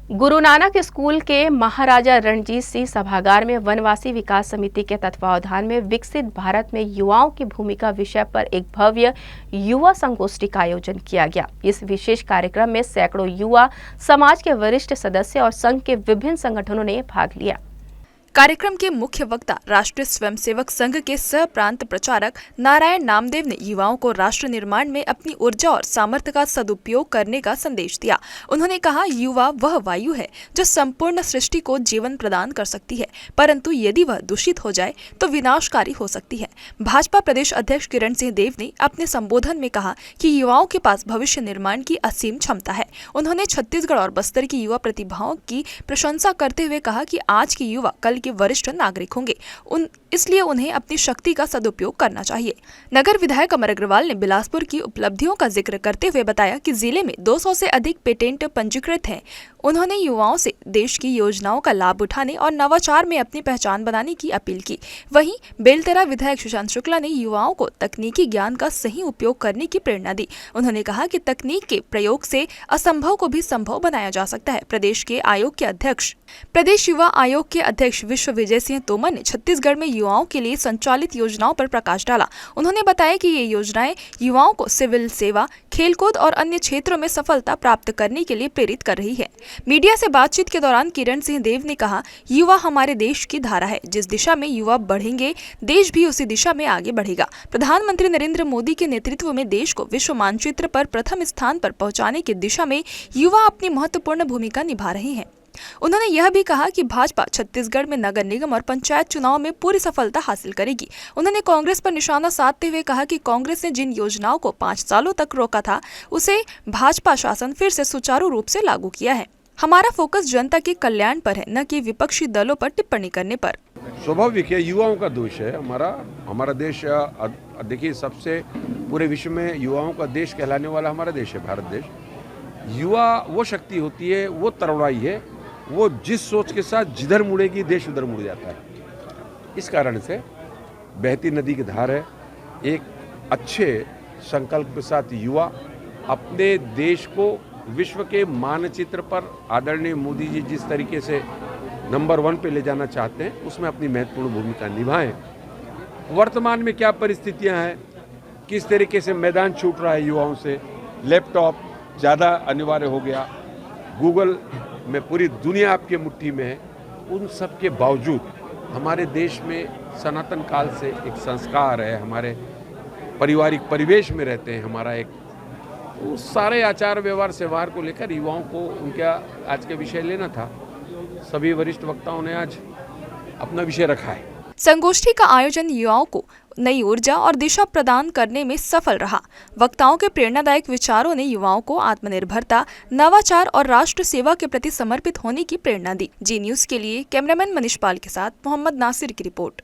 Guru Nanak school के महाराजा रणजीत सिंह सभागार में वनवासी विकास समिति के तत्वावधान में विकसित भारत में युवाओं की भूमिका विषय पर एक भव्य युवा संगोष्ठी का आयोजन किया गया। इस विशेष कार्यक्रम में सैकड़ों युवा समाज के वरिष्ठ सदस्य और संघ के विभिन्न संगठनों ने भाग लिया। कार्यक्रम के मुख्य वक्ता राष्ट्रीय स्वयंसेवक संघ के सह प्रांत प्रचारक नारायण नामदेव ने युवाओं को राष्ट्र निर्माण में अपनी ऊर्जा और सामर्थ्य का सदुपयोग करने का संदेश दिया। उन्होंने कहा, युवा वह वायु है जो संपूर्ण सृष्टि को जीवन प्रदान कर सकती है, परंतु यदि वह दूषित हो जाए तो विनाशकारी हो सकती है। भाजपा प्रदेश अध्यक्ष किरण सिंह देव ने अपने संबोधन में कहा कि युवाओं के पास भविष्य निर्माण की असीम क्षमता है। उन्होंने छत्तीसगढ़ और बस्तर की युवा प्रतिभाओं की प्रशंसा करते हुए कहा कि आज के युवा कल के वरिष्ठ नागरिक होंगे, इसलिए उन्हें अपनी शक्ति का सदुपयोग करना चाहिए। नगर विधायक अमर अग्रवाल ने बिलासपुर की उपलब्धियों का जिक्र करते हुए बताया कि जिले में 200 से अधिक पेटेंट पंजीकृत हैं। उन्होंने युवाओं से देश की योजनाओं का लाभ उठाने और नवाचार में अपनी पहचान बनाने की अपील की। वहीं बेलतरा विधायक सुशांत शुक्ला ने युवाओं को तकनीकी ज्ञान का सही उपयोग करने की प्रेरणा दी। उन्होंने कहा कि तकनीक के प्रयोग से असंभव को भी संभव बनाया जा सकता है। प्रदेश युवा आयोग के अध्यक्ष विश्व विजय सिंह तोमर ने छत्तीसगढ़ में युवाओं के लिए संचालित योजनाओं पर प्रकाश डाला। उन्होंने बताया कि ये योजनाएं युवाओं को सिविल सेवा, खेलकूद और अन्य क्षेत्रों में सफलता प्राप्त करने के लिए प्रेरित कर रही है। मीडिया से बातचीत के दौरान किरण सिंह देव ने कहा, युवा हमारे देश की धारा है। जिस दिशा में युवा बढ़ेंगे, देश भी उसी दिशा में आगे बढ़ेगा। प्रधानमंत्री नरेंद्र मोदी के नेतृत्व में देश को विश्व मानचित्र पर प्रथम स्थान पर पहुंचाने की दिशा में युवा अपनी महत्वपूर्ण भूमिका निभा रहे हैं। उन्होंने यह भी कहा कि भाजपा छत्तीसगढ़ में नगर निगम और पंचायत चुनाव में पूरी सफलता हासिल करेगी। उन्होंने कांग्रेस पर निशाना साधते हुए कहा कि कांग्रेस ने जिन योजनाओं को 5 सालों तक रोका था, उसे भाजपा शासन फिर से सुचारू रूप से लागू किया है। हमारा फोकस जनता के कल्याण पर है, न कि विपक्षी दलों पर टिप्पणी करने पर। स्वाभाविक है, युवाओं का दोष है। हमारा देश, देखिए, सबसे पूरे विश्व में युवाओं का देश कहलाने वाला हमारा देश है, भारत देश। युवा वो शक्ति होती है, वो तरुणाई है, वो जिस सोच के साथ जिधर मुड़ेगी देश उधर मुड़ जाता है। इस कारण से बहती नदी की धार है। एक अच्छे संकल्प के साथ युवा अपने देश को विश्व के मानचित्र पर आदरणीय मोदी जी जिस तरीके से नंबर 1 पे ले जाना चाहते हैं, उसमें अपनी महत्वपूर्ण भूमिका निभाएं। वर्तमान में क्या परिस्थितियां हैं, किस तरीके से मैदान छूट रहा है युवाओं से, लैपटॉप ज़्यादा अनिवार्य हो गया, गूगल में पूरी दुनिया आपके मुट्ठी में है। उन सब के बावजूद हमारे देश में सनातन काल से एक संस्कार है, हमारे पारिवारिक परिवेश में रहते हैं, हमारा एक उस सारे आचार व्यवहार को लेकर युवाओं को उनका आज के विषय लेना था। सभी वरिष्ठ वक्ताओं ने आज अपना विषय रखा है। संगोष्ठी का आयोजन युवाओं को नई ऊर्जा और दिशा प्रदान करने में सफल रहा। वक्ताओं के प्रेरणादायक विचारों ने युवाओं को आत्मनिर्भरता, नवाचार और राष्ट्र सेवा के प्रति समर्पित होने की प्रेरणा दी। जी न्यूज़ के लिए कैमरामैन मनीष पाल के साथ मोहम्मद नासिर की रिपोर्ट।